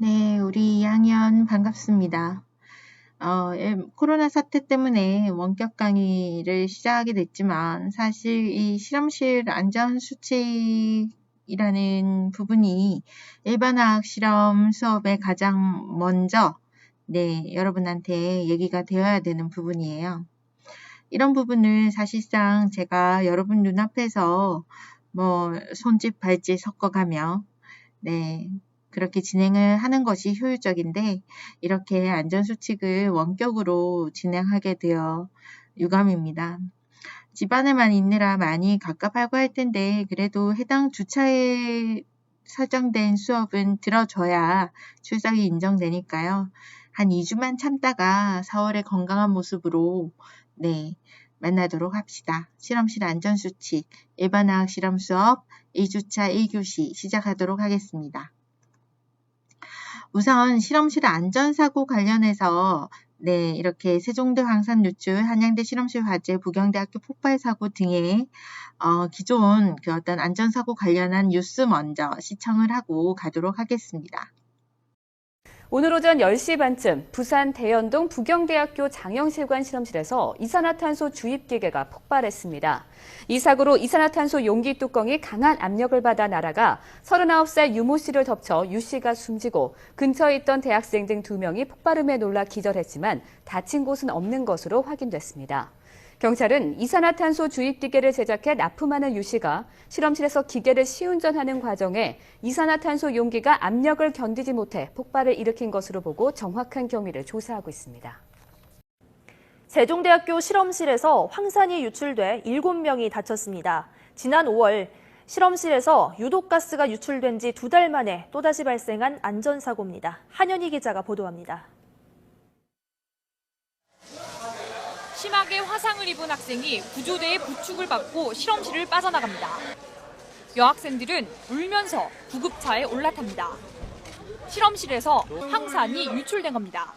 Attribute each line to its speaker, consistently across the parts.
Speaker 1: 네, 우리 2학년 반갑습니다. 코로나 사태 때문에 원격 강의를 시작하게 됐지만 사실 이 실험실 안전수칙이라는 부분이 일반화학 실험 수업에 가장 먼저 여러분한테 얘기가 되어야 되는 부분이에요. 이런 부분을 사실상 제가 여러분 눈앞에서 손짓 발짓 섞어가며 그렇게 진행을 하는 것이 효율적인데 이렇게 안전수칙을 원격으로 진행하게 되어 유감입니다. 집안에만 있느라 많이 갑갑하고 할 텐데 그래도 해당 주차에 설정된 수업은 들어줘야 출석이 인정되니까요. 한 2주만 참다가 4월에 건강한 모습으로 만나도록 합시다. 실험실 안전수칙 일반화학 실험 수업 1주차 1교시 시작하도록 하겠습니다. 우선 실험실 안전사고 관련해서 이렇게 세종대 황산 누출, 한양대 실험실 화재, 부경대학교 폭발 사고 등의 기존 어떤 안전사고 관련한 뉴스 먼저 시청을 하고 가도록 하겠습니다.
Speaker 2: 오늘 오전 10시 반쯤 부산 대연동 부경대학교 장영실관 실험실에서 이산화탄소 주입기계가 폭발했습니다. 이 사고로 이산화탄소 용기 뚜껑이 강한 압력을 받아 날아가 39살 유모 씨를 덮쳐 유 씨가 숨지고 근처에 있던 대학생 등 2명이 폭발음에 놀라 기절했지만 다친 곳은 없는 것으로 확인됐습니다. 경찰은 이산화탄소 주입기계를 제작해 납품하는 유 씨가 실험실에서 기계를 시운전하는 과정에 이산화탄소 용기가 압력을 견디지 못해 폭발을 일으킨 것으로 보고 정확한 경위를 조사하고 있습니다.
Speaker 3: 세종대학교 실험실에서 황산이 유출돼 7명이 다쳤습니다. 지난 5월 실험실에서 유독가스가 유출된 지 2달 만에 또다시 발생한 안전사고입니다. 한현희 기자가 보도합니다.
Speaker 4: 심하게 화상을 입은 학생이 구조대의 부축을 받고 실험실을 빠져나갑니다. 여학생들은 울면서 구급차에 올라탑니다. 실험실에서 황산이 유출된 겁니다.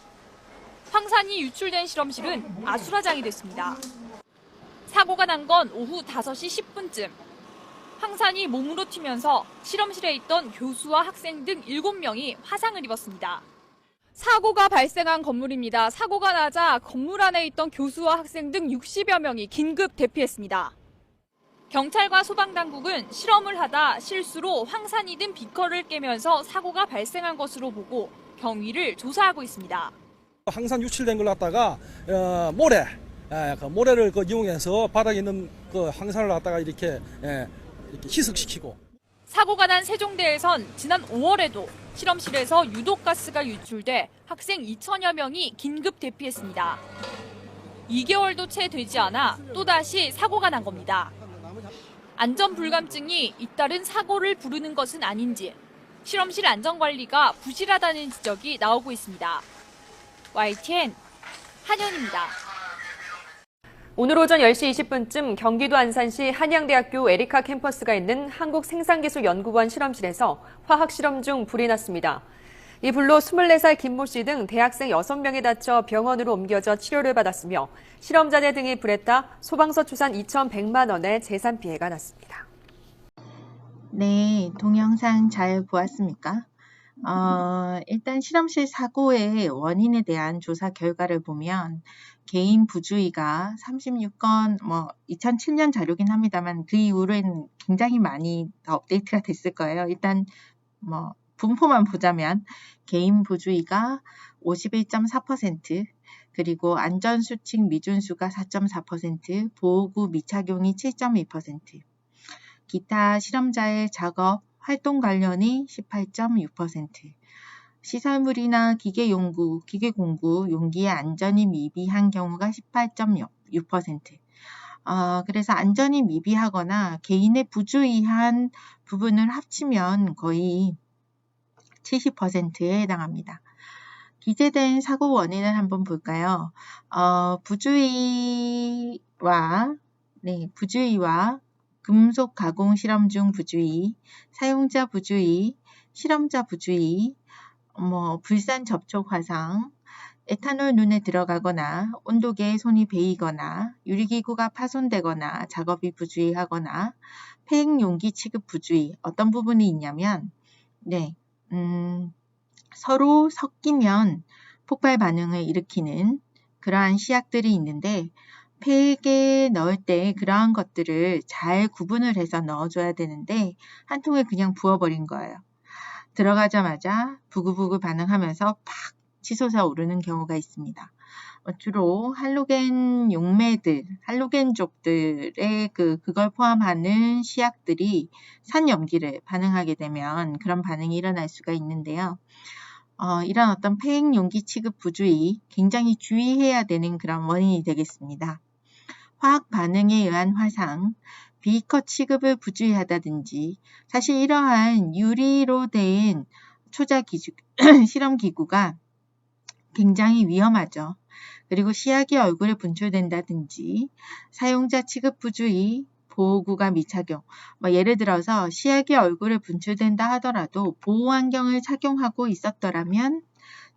Speaker 4: 황산이 유출된 실험실은 아수라장이 됐습니다. 사고가 난 건 오후 5시 10분쯤. 황산이 몸으로 튀면서 실험실에 있던 교수와 학생 등 7명이 화상을 입었습니다. 사고가 발생한 건물입니다. 사고가 나자 건물 안에 있던 교수와 학생 등 60여 명이 긴급 대피했습니다. 경찰과 소방당국은 실험을 하다 실수로 황산이 든 비커를 깨면서 사고가 발생한 것으로 보고 경위를 조사하고 있습니다.
Speaker 5: 황산 유출된 걸 갖다가 모래를 이용해서 바닥에 있는 황산을 갖다가 이렇게 희석시키고.
Speaker 4: 사고가 난 세종대에선 지난 5월에도 실험실에서 유독가스가 유출돼 학생 2천여 명이 긴급 대피했습니다. 2개월도 채 되지 않아 또다시 사고가 난 겁니다. 안전불감증이 잇따른 사고를 부르는 것은 아닌지 실험실 안전관리가 부실하다는 지적이 나오고 있습니다. YTN 한현입니다.
Speaker 2: 오늘 오전 10시 20분쯤 경기도 안산시 한양대학교 에리카 캠퍼스가 있는 한국생산기술연구원 실험실에서 화학실험 중 불이 났습니다. 이 불로 24살 김모 씨 등 대학생 6명이 다쳐 병원으로 옮겨져 치료를 받았으며 실험자재 등이 불에 타 소방서 추산 2,100만 원의 재산 피해가 났습니다.
Speaker 1: 네, 동영상 잘 보았습니까? 일단 실험실 사고의 원인에 대한 조사 결과를 보면 개인 부주의가 36건, 2007년 자료긴 합니다만 그 이후로는 굉장히 많이 더 업데이트가 됐을 거예요. 일단 분포만 보자면 개인 부주의가 51.4%, 그리고 안전수칙 미준수가 4.4%, 보호구 미착용이 7.2%, 기타 실험자의 작업, 활동 관련이 18.6%, 시설물이나 기계 공구, 용기의 안전이 미비한 경우가 18.6%. 그래서 안전이 미비하거나 개인의 부주의한 부분을 합치면 거의 70%에 해당합니다. 기재된 사고 원인을 한번 볼까요? 부주의와 금속 가공 실험 중 부주의, 사용자 부주의, 실험자 부주의, 불산 접촉 화상, 에탄올 눈에 들어가거나 온도계에 손이 베이거나 유리기구가 파손되거나 작업이 부주의하거나 폐액 용기 취급 부주의. 어떤 부분이 있냐면 서로 섞이면 폭발 반응을 일으키는 그러한 시약들이 있는데 팩에 넣을 때 그러한 것들을 잘 구분을 해서 넣어줘야 되는데 한 통에 그냥 부어버린 거예요. 들어가자마자 부글부글 반응하면서 팍 치솟아 오르는 경우가 있습니다. 주로 할로겐 용매들, 할로겐족들의 그걸 포함하는 시약들이 산염기를 반응하게 되면 그런 반응이 일어날 수가 있는데요. 이런 어떤 팩 용기 취급 부주의, 굉장히 주의해야 되는 그런 원인이 되겠습니다. 화학 반응에 의한 화상, 비커 취급을 부주의하다든지, 사실 이러한 유리로 된 실험기구가 굉장히 위험하죠. 그리고 시약이 얼굴에 분출된다든지, 사용자 취급 부주의, 보호구가 미착용, 예를 들어서 시약이 얼굴에 분출된다 하더라도 보호안경을 착용하고 있었더라면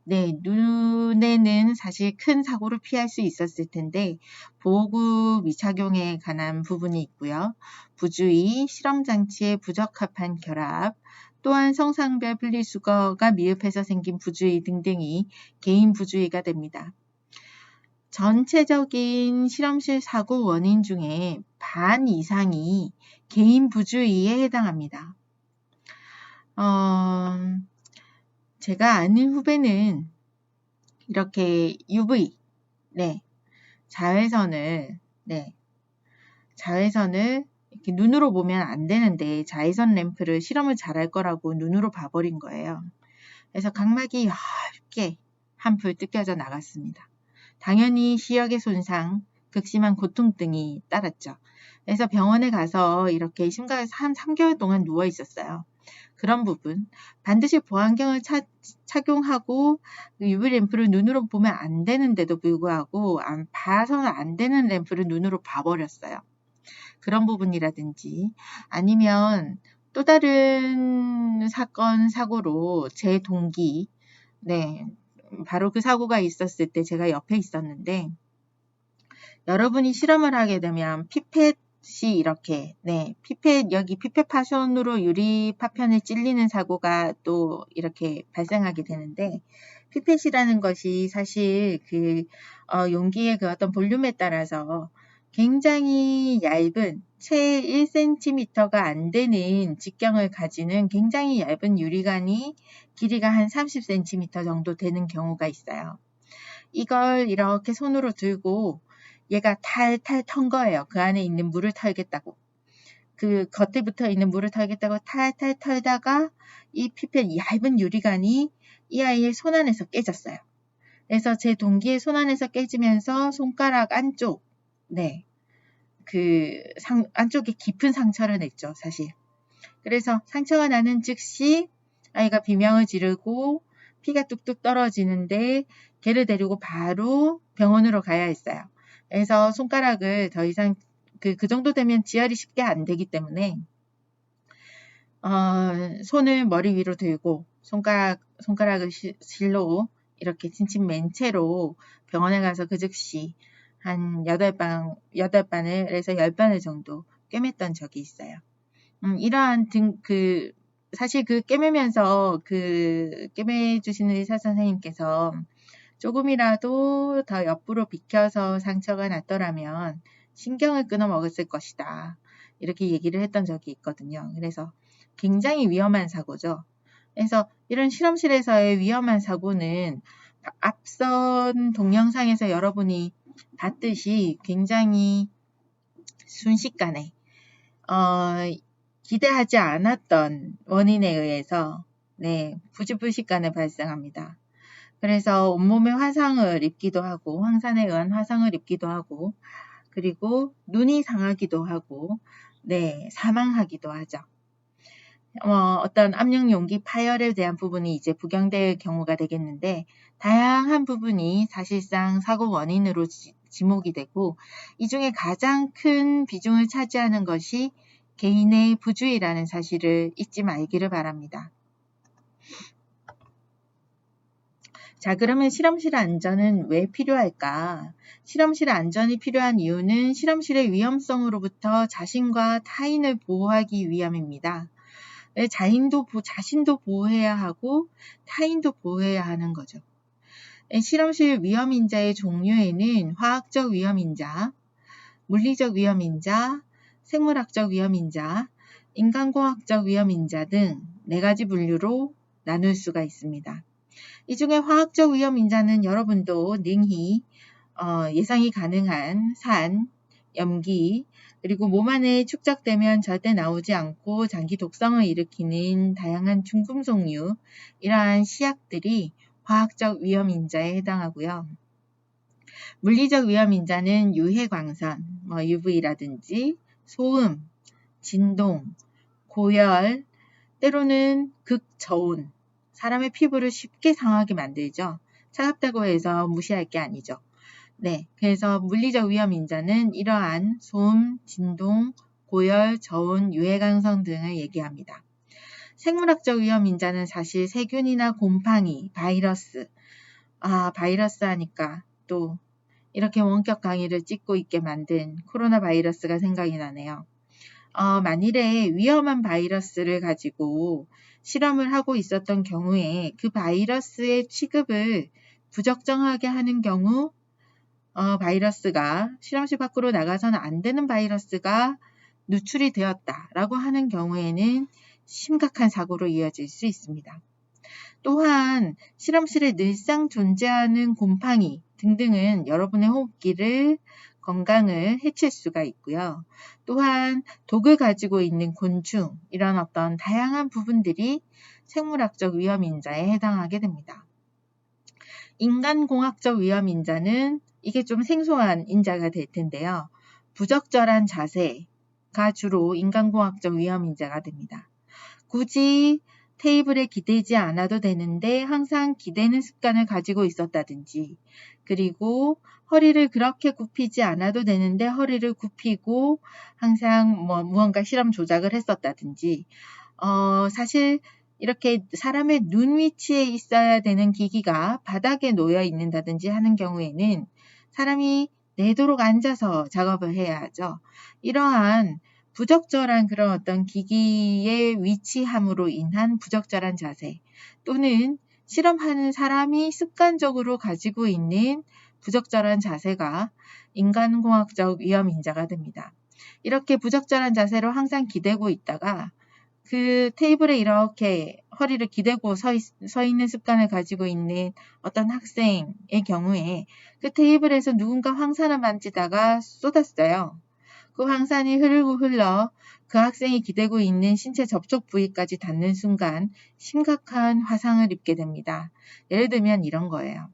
Speaker 1: 눈에는 사실 큰 사고를 피할 수 있었을 텐데 보호구 미착용에 관한 부분이 있고요. 부주의, 실험장치의 부적합한 결합, 또한 성상별 분리수거가 미흡해서 생긴 부주의 등등이 개인 부주의가 됩니다. 전체적인 실험실 사고 원인 중에 반 이상이 개인 부주의에 해당합니다. 제가 아는 후배는 이렇게 UV, 자외선을 이렇게 눈으로 보면 안 되는데 자외선 램프를 실험을 잘할 거라고 눈으로 봐버린 거예요. 그래서 각막이 얇게 한풀 뜯겨져 나갔습니다. 당연히 시력의 손상, 극심한 고통 등이 따랐죠. 그래서 병원에 가서 이렇게 심각해서 한 3개월 동안 누워 있었어요. 그런 부분, 반드시 보안경을 착용하고 UV 램프를 눈으로 보면 안 되는데도 불구하고 봐서는 안 되는 램프를 눈으로 봐버렸어요. 그런 부분이라든지 아니면 또 다른 사고로 제 동기, 바로 그 사고가 있었을 때 제가 옆에 있었는데 여러분이 실험을 하게 되면 피펫이 이렇게 여기 피펫 파손으로 유리 파편을 찔리는 사고가 또 이렇게 발생하게 되는데 피펫이라는 것이 사실 용기의 그 어떤 볼륨에 따라서 굉장히 얇은 채 1cm가 안 되는 직경을 가지는 굉장히 얇은 유리관이 길이가 한 30cm 정도 되는 경우가 있어요. 이걸 이렇게 손으로 들고 얘가 탈탈 턴 거예요. 그 안에 있는 물을 털겠다고. 그 겉에 붙어 있는 물을 털겠다고 탈탈 털다가 이 피펫 얇은 유리관이 이 아이의 손 안에서 깨졌어요. 그래서 제 동기의 손 안에서 깨지면서 손가락 안쪽, 안쪽에 깊은 상처를 냈죠, 사실. 그래서 상처가 나는 즉시 아이가 비명을 지르고 피가 뚝뚝 떨어지는데 걔를 데리고 바로 병원으로 가야 했어요. 그래서 손가락을 더 이상 그 정도 되면 지혈이 쉽게 안 되기 때문에 손을 머리 위로 들고 손가락을 실로 이렇게 칭칭 맨 채로 병원에 가서 그 즉시 한 8바늘, 그래서 10바늘 정도 꿰맸던 적이 있어요. 이러한 사실 꿰매면서 꿰매주시는 의사 선생님께서 조금이라도 더 옆으로 비켜서 상처가 났더라면 신경을 끊어 먹었을 것이다. 이렇게 얘기를 했던 적이 있거든요. 그래서 굉장히 위험한 사고죠. 그래서 이런 실험실에서의 위험한 사고는 앞선 동영상에서 여러분이 봤듯이 굉장히 순식간에 기대하지 않았던 원인에 의해서 부지불식간에 발생합니다. 그래서 온몸에 화상을 입기도 하고 황산에 의한 화상을 입기도 하고 그리고 눈이 상하기도 하고 사망하기도 하죠. 어떤 압력 용기 파열에 대한 부분이 이제 부경될 경우가 되겠는데 다양한 부분이 사실상 사고 원인으로 지목이 되고 이 중에 가장 큰 비중을 차지하는 것이 개인의 부주의라는 사실을 잊지 말기를 바랍니다. 자, 그러면 실험실 안전은 왜 필요할까? 실험실 안전이 필요한 이유는 실험실의 위험성으로부터 자신과 타인을 보호하기 위함입니다. 자신도 보호해야 하고 타인도 보호해야 하는 거죠. 실험실 위험인자의 종류에는 화학적 위험인자, 물리적 위험인자, 생물학적 위험인자, 인간공학적 위험인자 등 4가지 분류로 나눌 수가 있습니다. 이 중에 화학적 위험인자는 여러분도 능히 예상이 가능한 산, 염기, 그리고 몸 안에 축적되면 절대 나오지 않고 장기 독성을 일으키는 다양한 중금속류, 이러한 시약들이 화학적 위험인자에 해당하고요. 물리적 위험인자는 유해광선, UV라든지 소음, 진동, 고열, 때로는 극저온, 사람의 피부를 쉽게 상하게 만들죠. 차갑다고 해서 무시할 게 아니죠. 네, 그래서 물리적 위험인자는 이러한 소음, 진동, 고열, 저온, 유해광선 등을 얘기합니다. 생물학적 위험인자는 사실 세균이나 곰팡이, 바이러스, 바이러스 하니까 또 이렇게 원격 강의를 찍고 있게 만든 코로나 바이러스가 생각이 나네요. 만일에 위험한 바이러스를 가지고 실험을 하고 있었던 경우에 그 바이러스의 취급을 부적정하게 하는 경우 바이러스가 실험실 밖으로 나가서는 안 되는 바이러스가 누출이 되었다라고 하는 경우에는 심각한 사고로 이어질 수 있습니다. 또한 실험실에 늘상 존재하는 곰팡이 등등은 여러분의 호흡기를 건강을 해칠 수가 있고요. 또한 독을 가지고 있는 곤충, 이런 어떤 다양한 부분들이 생물학적 위험인자에 해당하게 됩니다. 인간공학적 위험인자는 이게 좀 생소한 인자가 될 텐데요. 부적절한 자세가 주로 인간공학적 위험인자가 됩니다. 굳이 테이블에 기대지 않아도 되는데 항상 기대는 습관을 가지고 있었다든지, 그리고 허리를 그렇게 굽히지 않아도 되는데 허리를 굽히고 항상 무언가 실험 조작을 했었다든지, 사실 이렇게 사람의 눈 위치에 있어야 되는 기기가 바닥에 놓여 있는다든지 하는 경우에는 사람이 내도록 앉아서 작업을 해야 하죠. 이러한 부적절한 그런 어떤 기기의 위치함으로 인한 부적절한 자세, 또는 실험하는 사람이 습관적으로 가지고 있는 부적절한 자세가 인간공학적 위험인자가 됩니다. 이렇게 부적절한 자세로 항상 기대고 있다가 그 테이블에 이렇게 허리를 기대고 서 있는 습관을 가지고 있는 어떤 학생의 경우에 그 테이블에서 누군가 황산을 만지다가 쏟았어요. 그 황산이 흐르고 흘러 그 학생이 기대고 있는 신체 접촉 부위까지 닿는 순간 심각한 화상을 입게 됩니다. 예를 들면 이런 거예요.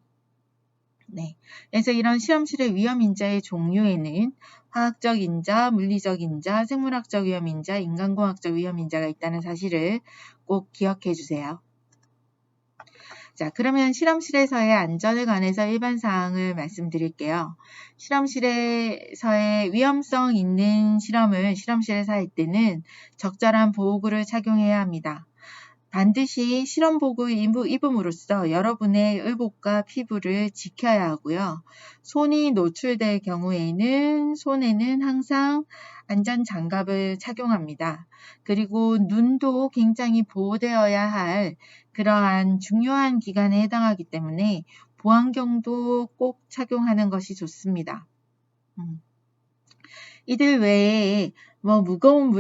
Speaker 1: 네, 그래서 이런 실험실의 위험인자의 종류에는 화학적 인자, 물리적 인자, 생물학적 위험인자, 인간공학적 위험인자가 있다는 사실을 꼭 기억해 주세요. 자, 그러면 실험실에서의 안전에 관해서 일반 사항을 말씀드릴게요. 실험실에서의 위험성 있는 실험을 실험실에서 할 때는 적절한 보호구를 착용해야 합니다. 반드시 실험복을 입음으로써 여러분의 의복과 피부를 지켜야 하고요. 손이 노출될 경우에는 손에는 항상 안전장갑을 착용합니다. 그리고 눈도 굉장히 보호되어야 할 그러한 중요한 기간에 해당하기 때문에 보안경도 꼭 착용하는 것이 좋습니다. 이들 외에 무거운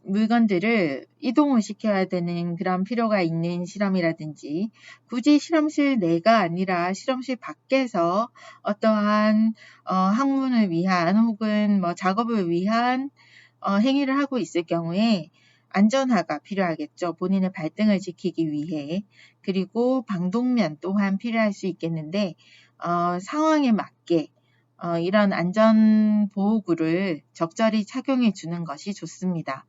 Speaker 1: 물건들을 이동을 시켜야 되는 그런 필요가 있는 실험이라든지, 굳이 실험실 내가 아니라 실험실 밖에서 어떠한 학문을 위한 혹은 작업을 위한 행위를 하고 있을 경우에 안전화가 필요하겠죠. 본인의 발등을 지키기 위해. 그리고 방독면 또한 필요할 수 있겠는데 상황에 맞게 이런 안전보호구를 적절히 착용해 주는 것이 좋습니다.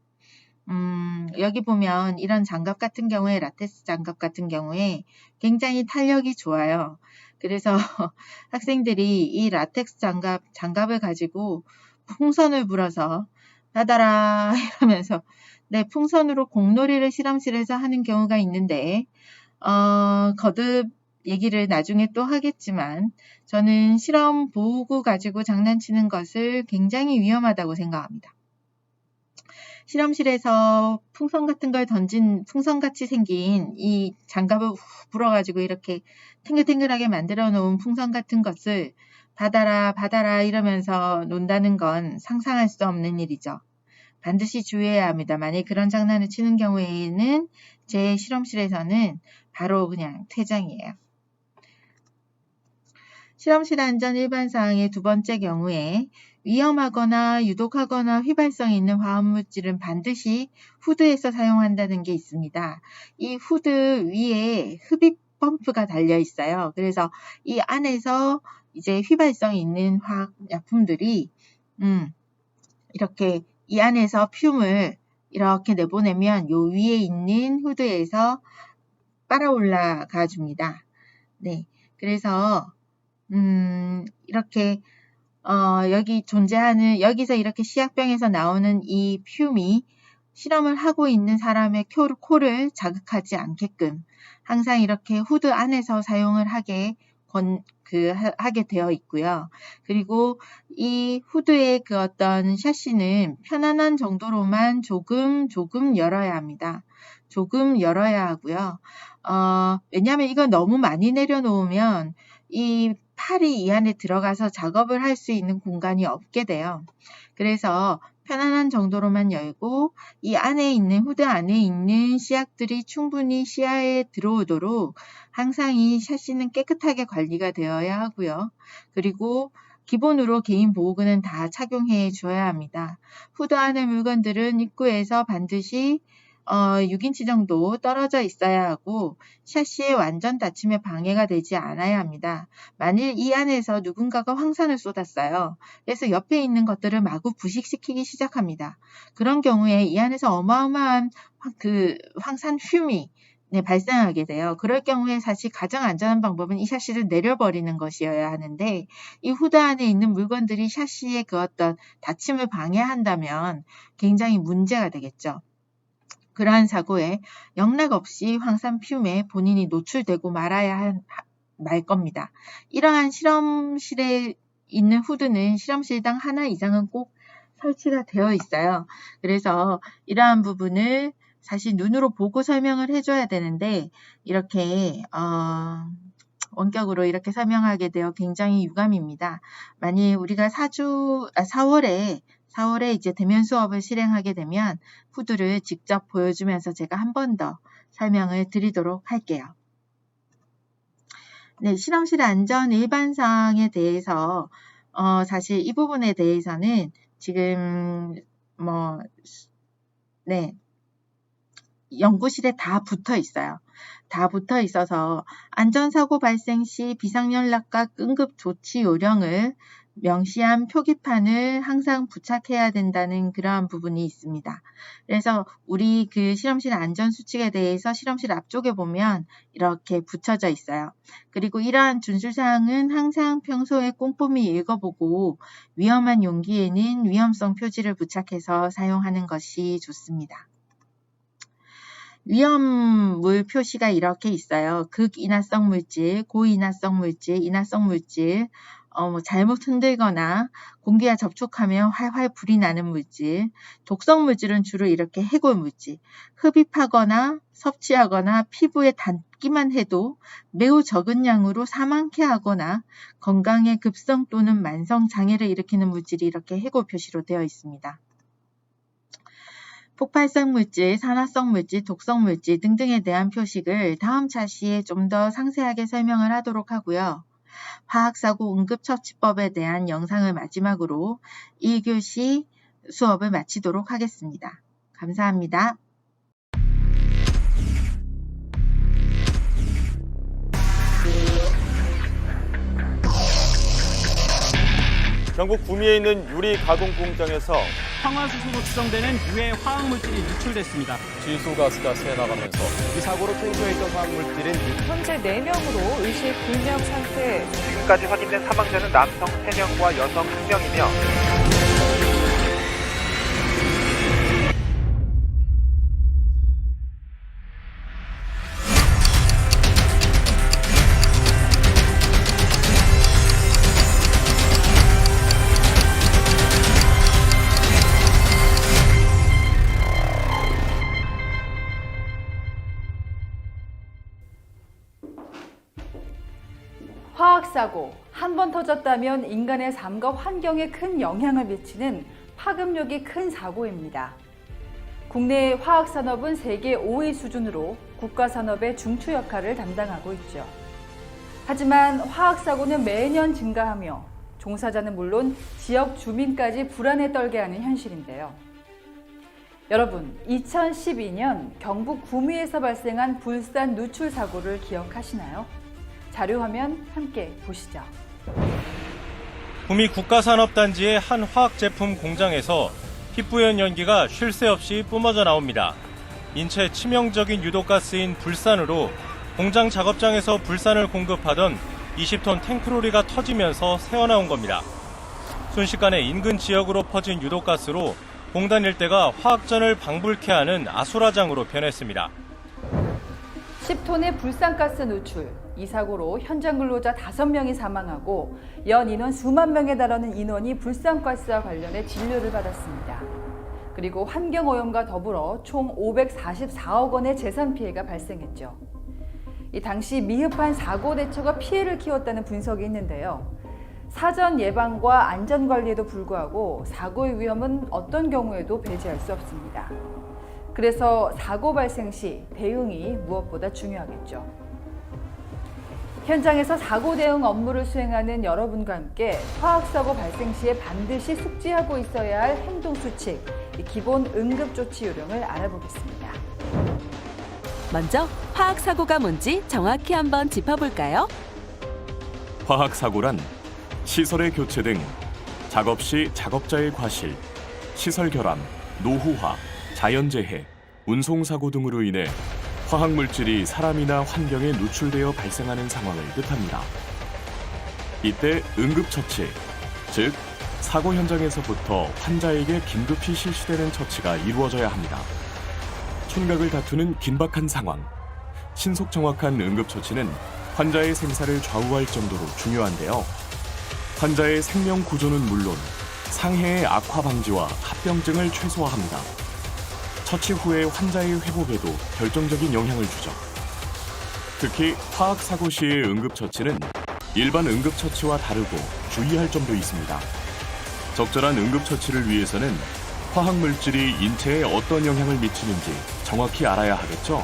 Speaker 1: 여기 보면 이런 장갑 같은 경우에, 라텍스 장갑 같은 경우에 굉장히 탄력이 좋아요. 그래서 학생들이 이 라텍스 장갑을 가지고 풍선을 불어서 닫아라 이러면서 풍선으로 공놀이를 실험실에서 하는 경우가 있는데, 거듭 얘기를 나중에 또 하겠지만 저는 실험 보호구 가지고 장난치는 것을 굉장히 위험하다고 생각합니다. 실험실에서 풍선 같은 걸 던진 풍선같이 생긴 이 장갑을 불어가지고 이렇게 탱글탱글하게 만들어 놓은 풍선 같은 것을 받아라 받아라 이러면서 논다는 건 상상할 수 없는 일이죠. 반드시 주의해야 합니다. 만약 그런 장난을 치는 경우에는 제 실험실에서는 바로 그냥 퇴장이에요. 실험실 안전 일반사항의 두 번째 경우에 위험하거나 유독하거나 휘발성이 있는 화학물질은 반드시 후드에서 사용한다는 게 있습니다. 이 후드 위에 흡입 펌프가 달려 있어요. 그래서 이 안에서 이제 휘발성이 있는 화학약품들이 이렇게 이 안에서 퓨을 이렇게 내보내면 요 위에 있는 후드에서 빨아 올라가 줍니다. 네, 그래서 이렇게 여기 존재하는 여기서 이렇게 시약병에서 나오는 이 퓨이 실험을 하고 있는 사람의 코를 자극하지 않게끔 항상 이렇게 후드 안에서 사용을 하게 되어 있고요. 그리고 이 후드의 그 어떤 샤시는 편안한 정도로만 조금 열어야 합니다. 조금 열어야 하고요. 왜냐하면 이거 너무 많이 내려놓으면 이 팔이 이 안에 들어가서 작업을 할 수 있는 공간이 없게 돼요. 그래서 편안한 정도로만 열고 이 안에 있는 후드 안에 있는 씨앗들이 충분히 시야에 들어오도록 항상 이 샤시는 깨끗하게 관리가 되어야 하고요. 그리고 기본으로 개인 보호구는 다 착용해 주어야 합니다. 후드 안의 물건들은 입구에서 반드시 6인치 정도 떨어져 있어야 하고 샤시에 완전 닫힘에 방해가 되지 않아야 합니다. 만일 이 안에서 누군가가 황산을 쏟았어요. 그래서 옆에 있는 것들을 마구 부식시키기 시작합니다. 그런 경우에 이 안에서 어마어마한 황산 퓨이 발생하게 돼요. 그럴 경우에 사실 가장 안전한 방법은 이 샤시를 내려버리는 것이어야 하는데 이 후드 안에 있는 물건들이 샤시의 그 어떤 닫힘을 방해한다면 굉장히 문제가 되겠죠. 그러한 사고에 영락없이 황산 퓨에 본인이 노출되고 말 겁니다. 이러한 실험실에 있는 후드는 실험실당 하나 이상은 꼭 설치가 되어 있어요. 그래서 이러한 부분을 사실 눈으로 보고 설명을 해줘야 되는데 이렇게 원격으로 이렇게 설명하게 되어 굉장히 유감입니다. 만일 우리가 4월에 이제 대면 수업을 실행하게 되면 후드를 직접 보여주면서 제가 한 번 더 설명을 드리도록 할게요. 네, 실험실 안전 일반사항에 대해서 사실 이 부분에 대해서는 지금 연구실에 다 붙어 있어요. 다 붙어 있어서 안전사고 발생 시 비상연락과 응급조치 요령을 명시한 표기판을 항상 부착해야 된다는 그러한 부분이 있습니다. 그래서 우리 그 실험실 안전수칙에 대해서 실험실 앞쪽에 보면 이렇게 붙여져 있어요. 그리고 이러한 준수사항은 항상 평소에 꼼꼼히 읽어보고 위험한 용기에는 위험성 표지를 부착해서 사용하는 것이 좋습니다. 위험물 표시가 이렇게 있어요. 극인화성 물질, 고인화성 물질, 인화성 물질, 잘못 흔들거나 공기와 접촉하면 활활 불이 나는 물질, 독성 물질은 주로 이렇게 해골 물질, 흡입하거나 섭취하거나 피부에 닿기만 해도 매우 적은 양으로 사망케 하거나 건강에 급성 또는 만성 장애를 일으키는 물질이 이렇게 해골 표시로 되어 있습니다. 폭발성 물질, 산화성 물질, 독성 물질 등등에 대한 표식을 다음 차시에 좀 더 상세하게 설명을 하도록 하고요. 화학사고 응급처치법에 대한 영상을 마지막으로 1교시 수업을 마치도록 하겠습니다. 감사합니다.
Speaker 6: 경북 구미에 있는 유리 가공 공장에서
Speaker 7: 황화수소로 추정되는 유해 화학물질이 누출됐습니다.
Speaker 6: 질소가스가 새나가면서 이 사고로 팽소했던 화학물질은
Speaker 2: 현재 4명으로 의식 불명 상태.
Speaker 8: 지금까지 확인된 사망자는 남성 3명과 여성 1명이며
Speaker 9: 화학사고, 한 번 터졌다면 인간의 삶과 환경에 큰 영향을 미치는 파급력이 큰 사고입니다. 국내 화학산업은 세계 5위 수준으로 국가산업의 중추 역할을 담당하고 있죠. 하지만 화학사고는 매년 증가하며 종사자는 물론 지역 주민까지 불안에 떨게 하는 현실인데요. 여러분, 2012년 경북 구미에서 발생한 불산 누출 사고를 기억하시나요? 자료화면 함께 보시죠.
Speaker 6: 구미 국가산업단지의 한 화학제품 공장에서 희뿌연 연기가 쉴 새 없이 뿜어져 나옵니다. 인체에 치명적인 유독가스인 불산으로 공장 작업장에서 불산을 공급하던 20톤 탱크로리가 터지면서 새어나온 겁니다. 순식간에 인근 지역으로 퍼진 유독가스로 공단 일대가 화학전을 방불케 하는 아수라장으로 변했습니다.
Speaker 9: 10톤의 불산가스 누출, 이 사고로 현장 근로자 5명이 사망하고 연 인원 수만 명에 달하는 인원이 불산가스와 관련해 진료를 받았습니다. 그리고 환경오염과 더불어 총 544억 원의 재산 피해가 발생했죠. 이 당시 미흡한 사고 대처가 피해를 키웠다는 분석이 있는데요. 사전 예방과 안전관리에도 불구하고 사고의 위험은 어떤 경우에도 배제할 수 없습니다. 그래서 사고 발생 시 대응이 무엇보다 중요하겠죠. 현장에서 사고 대응 업무를 수행하는 여러분과 함께 화학사고 발생 시에 반드시 숙지하고 있어야 할 행동수칙, 기본 응급조치 요령을 알아보겠습니다.
Speaker 10: 먼저 화학사고가 뭔지 정확히 한번 짚어볼까요?
Speaker 11: 화학사고란 시설의 교체 등 작업 시 작업자의 과실, 시설 결함, 노후화, 자연재해, 운송사고 등으로 인해 화학물질이 사람이나 환경에 누출되어 발생하는 상황을 뜻합니다. 이때 응급처치, 즉 사고 현장에서부터 환자에게 긴급히 실시되는 처치가 이루어져야 합니다. 촌각을 다투는 긴박한 상황, 신속 정확한 응급처치는 환자의 생사를 좌우할 정도로 중요한데요. 환자의 생명 구조는 물론 상해의 악화 방지와 합병증을 최소화합니다. 처치 후의 환자의 회복에도 결정적인 영향을 주죠. 특히 화학사고 시의 응급처치는 일반 응급처치와 다르고 주의할 점도 있습니다. 적절한 응급처치를 위해서는 화학물질이 인체에 어떤 영향을 미치는지 정확히 알아야 하겠죠.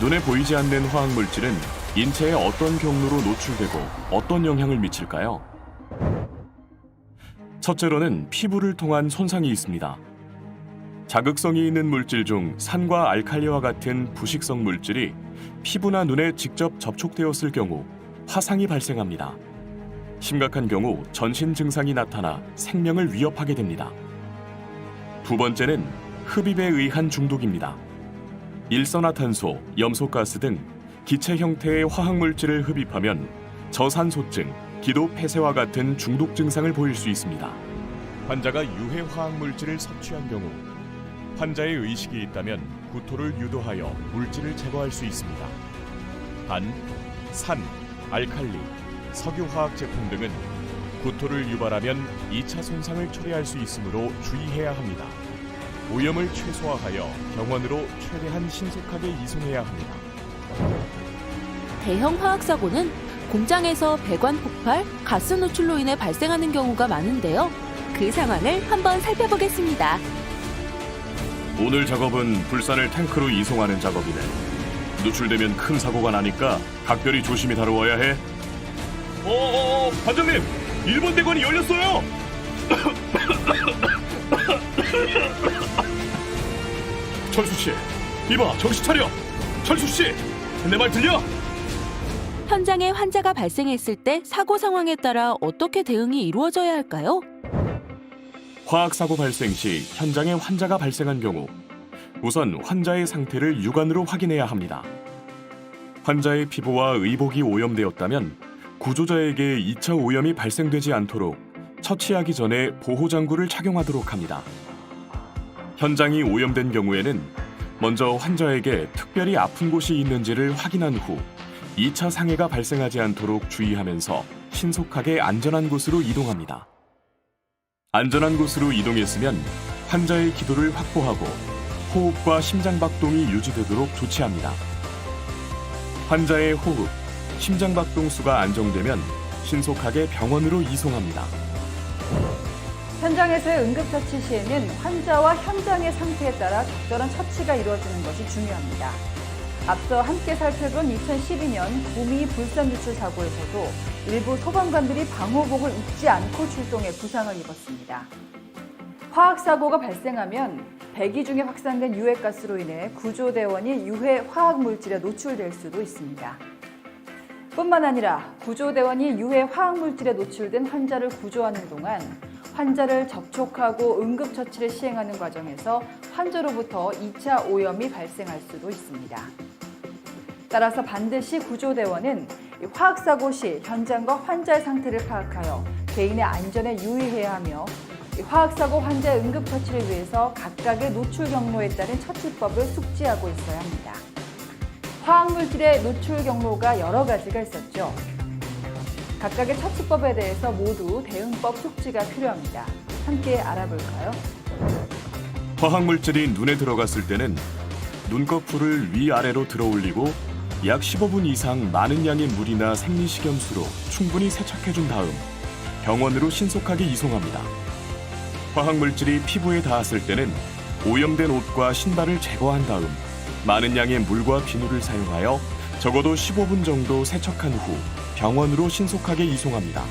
Speaker 11: 눈에 보이지 않는 화학물질은 인체에 어떤 경로로 노출되고 어떤 영향을 미칠까요? 첫째로는 피부를 통한 손상이 있습니다. 자극성이 있는 물질 중 산과 알칼리와 같은 부식성 물질이 피부나 눈에 직접 접촉되었을 경우 화상이 발생합니다. 심각한 경우 전신 증상이 나타나 생명을 위협하게 됩니다. 두 번째는 흡입에 의한 중독입니다. 일산화탄소, 염소가스 등 기체 형태의 화학물질을 흡입하면 저산소증, 기도 폐쇄와 같은 중독 증상을 보일 수 있습니다. 환자가 유해 화학물질을 섭취한 경우 환자의 의식이 있다면 구토를 유도하여 물질을 제거할 수 있습니다. 단, 산, 알칼리, 석유화학 제품 등은 구토를 유발하면 2차 손상을 초래할 수 있으므로 주의해야 합니다. 오염을 최소화하여 병원으로 최대한 신속하게 이송해야 합니다.
Speaker 10: 대형 화학사고는 공장에서 배관 폭발, 가스 노출로 인해 발생하는 경우가 많은데요. 그 상황을 한번 살펴보겠습니다.
Speaker 11: 오늘 작업은 불산을 탱크로 이송하는 작업이네. 누출되면 큰 사고가 나니까 각별히 조심히 다루어야 해. 반장님! 일본 대관이 열렸어요! 철수씨, 이봐, 정신 차려! 철수씨, 내 말 들려?
Speaker 10: 현장에 환자가 발생했을 때 사고 상황에 따라 어떻게 대응이 이루어져야 할까요?
Speaker 11: 화학사고 발생 시 현장에 환자가 발생한 경우 우선 환자의 상태를 육안으로 확인해야 합니다. 환자의 피부와 의복이 오염되었다면 구조자에게 2차 오염이 발생되지 않도록 처치하기 전에 보호장구를 착용하도록 합니다. 현장이 오염된 경우에는 먼저 환자에게 특별히 아픈 곳이 있는지를 확인한 후 2차 상해가 발생하지 않도록 주의하면서 신속하게 안전한 곳으로 이동합니다. 안전한 곳으로 이동했으면 환자의 기도를 확보하고 호흡과 심장박동이 유지되도록 조치합니다. 환자의 호흡, 심장박동수가 안정되면 신속하게 병원으로 이송합니다.
Speaker 9: 현장에서의 응급처치 시에는 환자와 현장의 상태에 따라 적절한 처치가 이루어지는 것이 중요합니다. 앞서 함께 살펴본 2012년 구미 불산 유출 사고에서도 일부 소방관들이 방호복을 입지 않고 출동해 부상을 입었습니다. 화학사고가 발생하면 배기 중에 확산된 유해가스로 인해 구조대원이 유해 화학물질에 노출될 수도 있습니다. 뿐만 아니라 구조대원이 유해 화학물질에 노출된 환자를 구조하는 동안 환자를 접촉하고 응급처치를 시행하는 과정에서 환자로부터 2차 오염이 발생할 수도 있습니다. 따라서 반드시 구조대원은 화학사고 시 현장과 환자의 상태를 파악하여 개인의 안전에 유의해야 하며 화학사고 환자의 응급처치를 위해서 각각의 노출 경로에 따른 처치법을 숙지하고 있어야 합니다. 화학물질의 노출 경로가 여러 가지가 있었죠. 각각의 처치법에 대해서 모두 대응법 숙지가 필요합니다. 함께 알아볼까요?
Speaker 11: 화학물질이 눈에 들어갔을 때는 눈꺼풀을 위아래로 들어올리고 약 15분 이상 많은 양의 물이나 생리식염수로 충분히 세척해준 다음 병원으로 신속하게 이송합니다. 화학물질이 피부에 닿았을 때는 오염된 옷과 신발을 제거한 다음 많은 양의 물과 비누를 사용하여 적어도 15분 정도 세척한 후 병원으로 신속하게 이송합니다.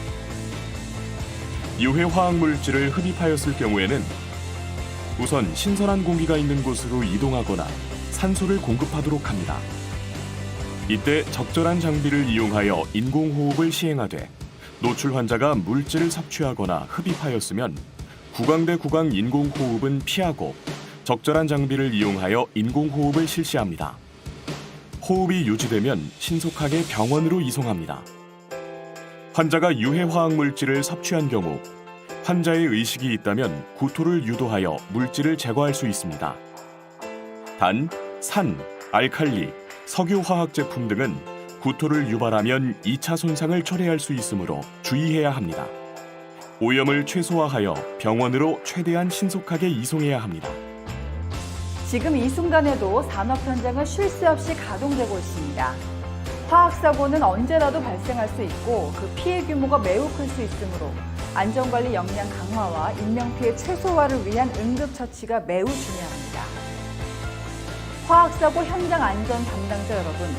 Speaker 11: 유해 화학물질을 흡입하였을 경우에는 우선 신선한 공기가 있는 곳으로 이동하거나 산소를 공급하도록 합니다. 이때 적절한 장비를 이용하여 인공호흡을 시행하되 노출 환자가 물질을 섭취하거나 흡입하였으면 구강대 구강 인공호흡은 피하고 적절한 장비를 이용하여 인공호흡을 실시합니다. 호흡이 유지되면 신속하게 병원으로 이송합니다. 환자가 유해 화학물질을 섭취한 경우 환자의 의식이 있다면 구토를 유도하여 물질을 제거할 수 있습니다. 단, 산, 알칼리, 석유화학 제품 등은 구토를 유발하면 2차 손상을 초래할 수 있으므로 주의해야 합니다. 오염을 최소화하여 병원으로 최대한 신속하게 이송해야 합니다.
Speaker 9: 지금 이 순간에도 산업 현장은 쉴 새 없이 가동되고 있습니다. 화학사고는 언제라도 발생할 수 있고 그 피해 규모가 매우 클 수 있으므로 안전관리 역량 강화와 인명피해 최소화를 위한 응급처치가 매우 중요합니다. 화학사고 현장 안전 담당자 여러분,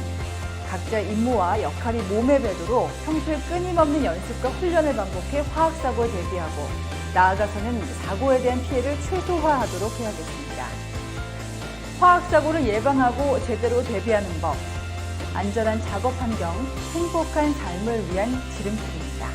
Speaker 9: 각자의 임무와 역할이 몸에 배도록 평소에 끊임없는 연습과 훈련을 반복해 화학사고에 대비하고 나아가서는 사고에 대한 피해를 최소화하도록 해야겠습니다. 화학사고를 예방하고 제대로 대비하는 법, 안전한 작업 환경, 행복한 삶을 위한 지름길입니다.